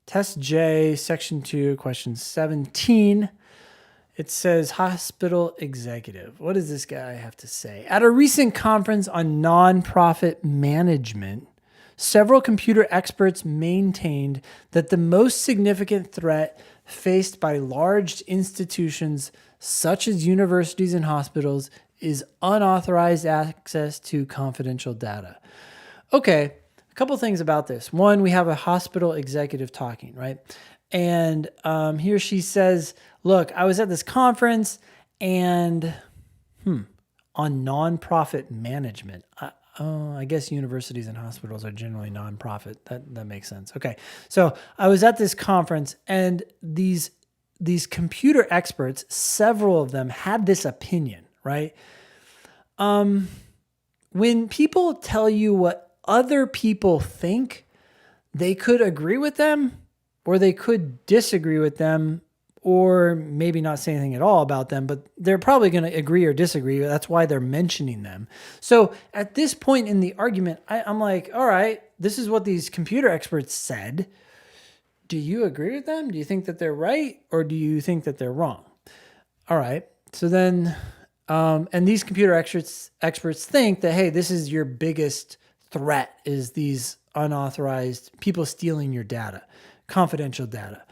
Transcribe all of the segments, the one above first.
Test J, section 2, question 17. It says hospital executive. What does this guy have to say? At a recent conference on nonprofit management, several computer experts maintained that the most significant threat faced by large institutions such as universities and hospitals is unauthorized access to confidential data. Okay, a couple things about this. One, we have a hospital executive talking, right? And here she says, look, I was at this conference and on nonprofit management. I guess universities and hospitals are generally nonprofit. That makes sense. Okay, so I was at this conference and these computer experts, several of them had this opinion, right? When people tell you what other people think, they could agree with them or they could disagree with them or maybe not say anything at all about them, but they're probably going to agree or disagree. That's why they're mentioning them. So at this point in the argument, I'm like, all right, this is what these computer experts said. Do you agree with them? Do you think that they're right? Or do you think that they're wrong? All right. So then, and these computer experts think that, hey, this is your biggest threat is these unauthorized people stealing your data, confidential data.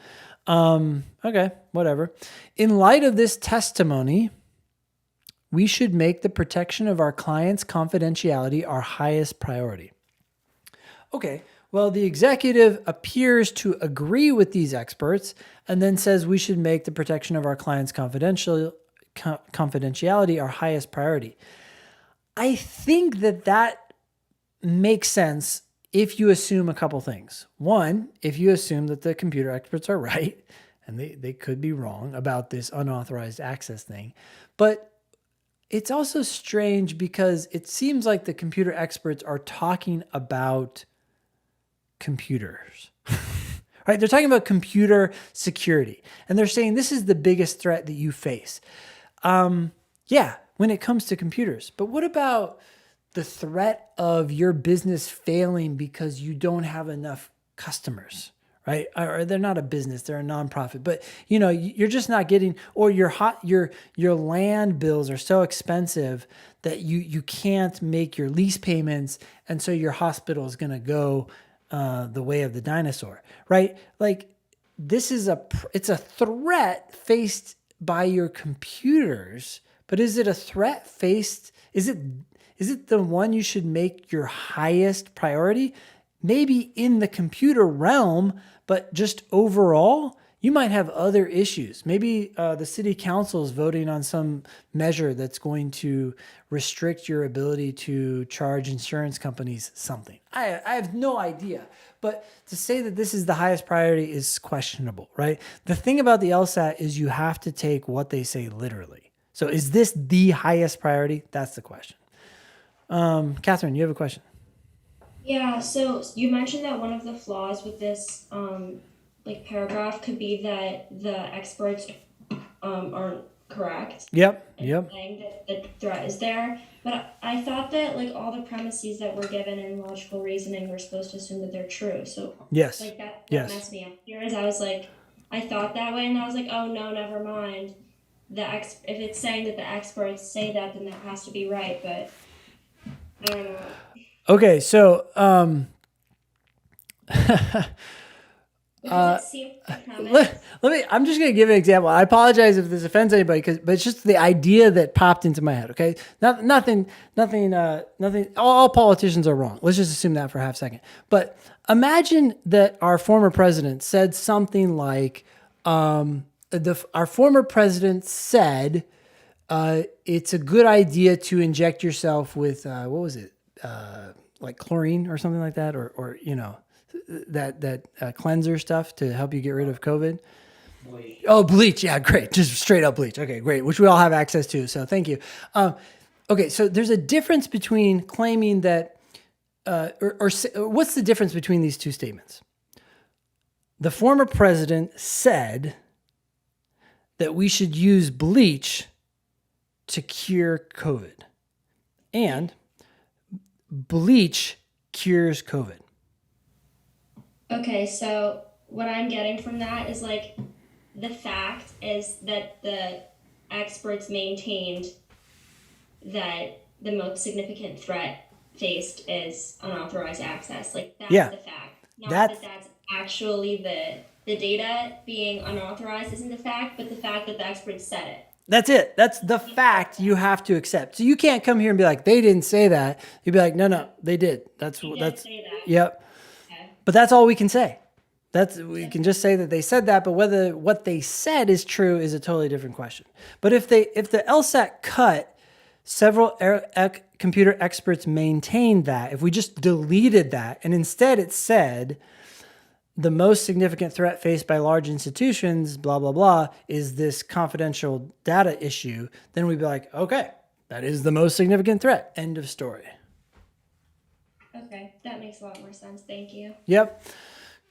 Okay, whatever. In light of this testimony, we should make the protection of our clients' confidentiality our highest priority. Okay, well, the executive appears to agree with these experts and then says we should make the protection of our clients' confidentiality our highest priority. I think that makes sense if you assume a couple things. One, if you assume that the computer experts are right, and they could be wrong about this unauthorized access thing. But it's also strange because it seems like the computer experts are talking about computers, right? They're talking about computer security. And they're saying this is the biggest threat that you face. Yeah, when it comes to computers. But what about the threat of your business failing because you don't have enough customers, right? Or they're not a business, they're a nonprofit, but you're just not getting, or your land bills are so expensive that you can't make your lease payments. And so your hospital is going to go the way of the dinosaur, right? Like this is it's a threat faced by your computers, but is it a threat faced? Is it the one you should make your highest priority? Maybe in the computer realm, but just overall, you might have other issues. Maybe the city council is voting on some measure that's going to restrict your ability to charge insurance companies something. I have no idea. But to say that this is the highest priority is questionable, right? The thing about the LSAT is you have to take what they say literally. So is this the highest priority? That's the question. Catherine, you have a question. Yeah, so you mentioned that one of the flaws with this paragraph could be that the experts aren't correct Yep. in saying that the threat is there. But I thought that like all the premises that were given in logical reasoning were supposed to assume that they're true. So Yes. like that's what Yes. messed me up here is I was like I thought that way and I was like, oh no, never mind. If it's saying that the experts say that, then that has to be right. But I don't know. Okay. So, Because it seems the premise. let me, I'm just going to give an example. I apologize if this offends anybody, but it's just the idea that popped into my head. Okay. Nothing, all politicians are wrong. Let's just assume that for a half second. But imagine that our former president said something like, our former president said, it's a good idea to inject yourself with, what was it? Like chlorine or something like that, or that cleanser stuff to help you get rid of COVID. Bleach. Oh, bleach. Yeah, great. Just straight up bleach. Okay, great. Which we all have access to. So thank you. Okay, so there's a difference between claiming that, or what's the difference between these two statements? The former president said that we should use bleach to cure COVID, and bleach cures COVID. Okay, so what I'm getting from that is like the fact is that the experts maintained that the most significant threat faced is unauthorized access. Like that's Yeah, the fact. Not that's that that's actually the data being unauthorized isn't the fact, but the fact that the experts said it. That's it. That's the fact you have to accept. So you can't come here and be like, they didn't say that. You'd be like, no, no, they did. They did say that. Yep. Okay. But that's all we can say. We can just say that they said that, but whether what they said is true is a totally different question. But if the LSAT cut, several computer experts maintained that, if we just deleted that and instead it said the most significant threat faced by large institutions, blah, blah, blah, is this confidential data issue, then we'd be like, okay, that is the most significant threat. End of story. Okay, that makes a lot more sense. Thank you. Yep.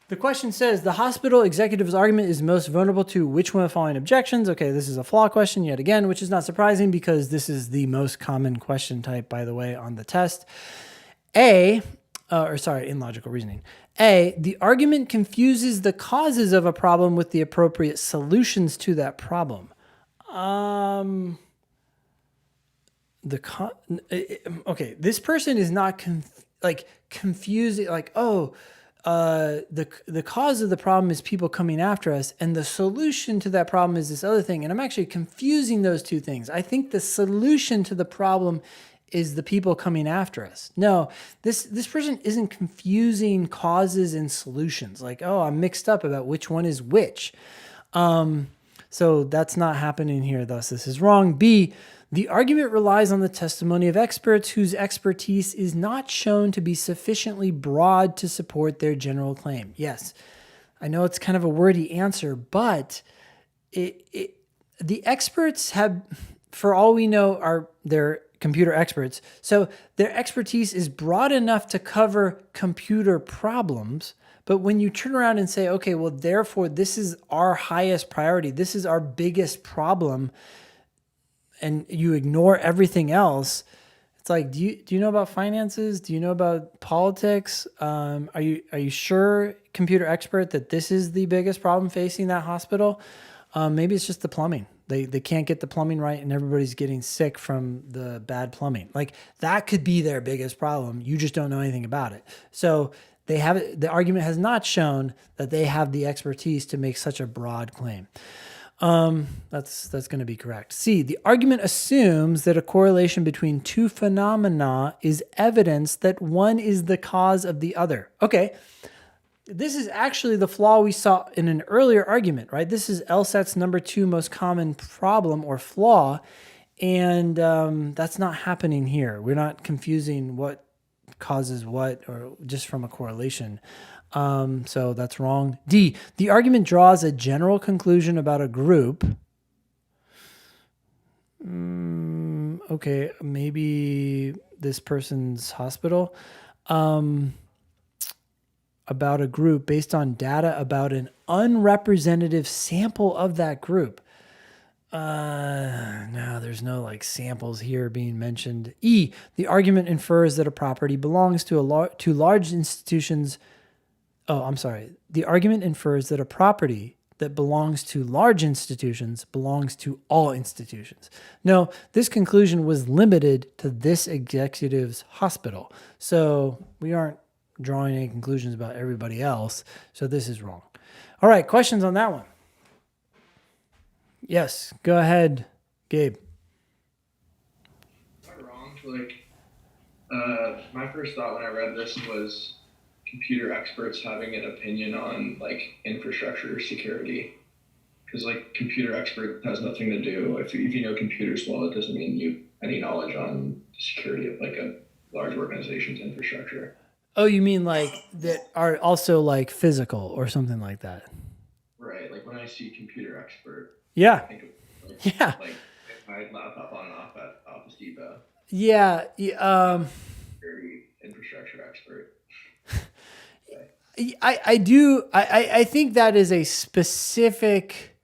The question says, the hospital executive's argument is most vulnerable to which one of the following objections? Okay, this is a flaw question yet again, which is not surprising because this is the most common question type, by the way, on the test. In logical reasoning. A, the argument confuses the causes of a problem with the appropriate solutions to that problem. This person is not confusing, like, the cause of the problem is people coming after us, and the solution to that problem is this other thing. And I'm actually confusing those two things. I think the solution to the problem is the people coming after us. No, this person isn't confusing causes and solutions. Like, oh, I'm mixed up about which one is which. So that's not happening here. Thus, this is wrong. B, the argument relies on the testimony of experts whose expertise is not shown to be sufficiently broad to support their general claim. Yes, I know it's kind of a wordy answer, but the experts have, for all we know, they're computer experts. So their expertise is broad enough to cover computer problems. But when you turn around and say, okay, well, therefore, this is our highest priority, this is our biggest problem, and you ignore everything else, it's like, do you know about finances? Do you know about politics? Are you sure, computer expert, that this is the biggest problem facing that hospital? Maybe it's just the plumbing. They can't get the plumbing right, and everybody's getting sick from the bad plumbing. Like, that could be their biggest problem. You just don't know anything about it. So the argument has not shown that they have the expertise to make such a broad claim. That's going to be correct. C, the argument assumes that a correlation between two phenomena is evidence that one is the cause of the other. Okay. This is actually the flaw we saw in an earlier argument, right? This is LSAT's number 2 most common problem or flaw. And that's not happening here. We're not confusing what causes what, or just from a correlation. So that's wrong. D, the argument draws a general conclusion about a group. Okay, maybe this person's hospital. About a group based on data about an unrepresentative sample of that group. No, there's no like samples here being mentioned. E, the argument infers that a property belongs to large institutions. Oh, I'm sorry. The argument infers that a property that belongs to large institutions belongs to all institutions. No, this conclusion was limited to this executive's hospital. So we aren't drawing any conclusions about everybody else. So this is wrong. All right, questions on that one? Yes, go ahead, Gabe. Am I wrong to my first thought when I read this was computer experts having an opinion on like infrastructure security, because like computer expert has nothing to do, if you know computers well, it doesn't mean you have any knowledge on the security of like a large organization's infrastructure. Oh, you mean like that are also like physical or something like that? Right. Like when I see computer expert, yeah, I think of like my laptop on and off at Office Depot. Yeah. Very infrastructure expert. I do. I think that is a specific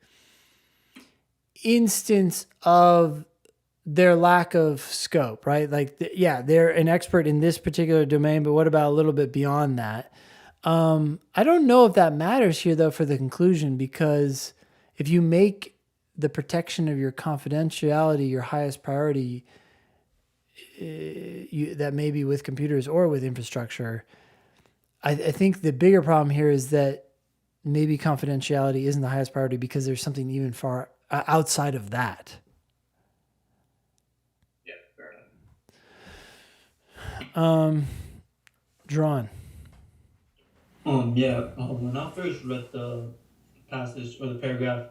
instance of their lack of scope, right? Like, they're an expert in this particular domain, but what about a little bit beyond that? I don't know if that matters here, though, for the conclusion, because if you make the protection of your confidentiality your highest priority, that may be with computers or with infrastructure, I think the bigger problem here is that maybe confidentiality isn't the highest priority because there's something even far outside of that. Yeah, fair enough. Drawn. When I first read the passage or the paragraph,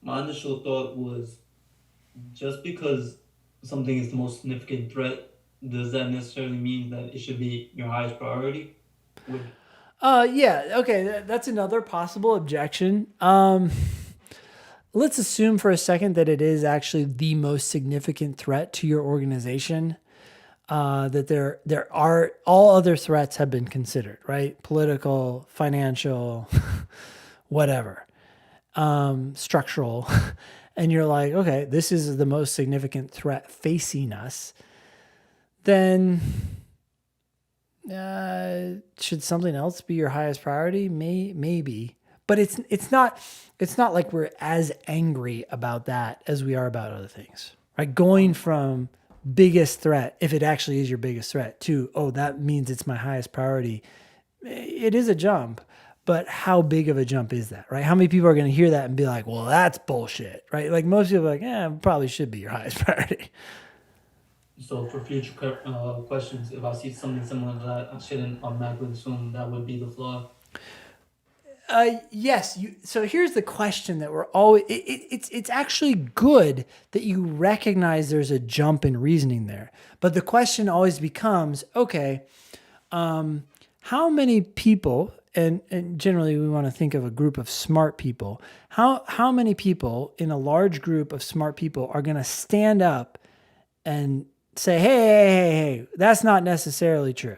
my initial thought was just because something is the most significant threat, does that necessarily mean that it should be your highest priority? Would Yeah, okay, that's another possible objection. Let's assume for a second that it is actually the most significant threat to your organization. That there are all other threats have been considered, right? Political, financial, whatever, structural, and you're like, okay, this is the most significant threat facing us. Then should something else be your highest priority? Maybe, but it's not like we're as angry about that as we are about other things, right? Going from biggest threat, if it actually is your biggest threat, to, oh, that means it's my highest priority. It is a jump, but how big of a jump is that, right? How many people are going to hear that and be like, well, that's bullshit, right? Like most people are like, it probably should be your highest priority. So for future questions, if I see something similar to that, I shouldn't automatically assume that would be the flaw. Yes. So here's the question that we're always. It's actually good that you recognize there's a jump in reasoning there, but the question always becomes, okay, how many people, and generally we want to think of a group of smart people. How many people in a large group of smart people are going to stand up and say, hey, that's not necessarily true,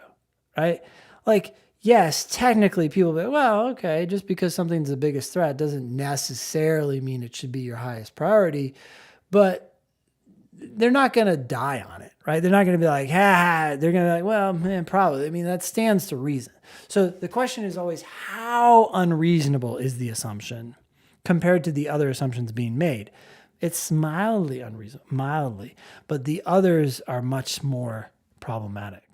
right? Like, yes, technically people be, well, okay, just because something's the biggest threat doesn't necessarily mean it should be your highest priority, but they're not going to die on it, right? They're not going to be like, they're going to be like, well, man, probably. I mean, that stands to reason. So the question is always, how unreasonable is the assumption compared to the other assumptions being made? It's mildly unreasonable, but the others are much more problematic.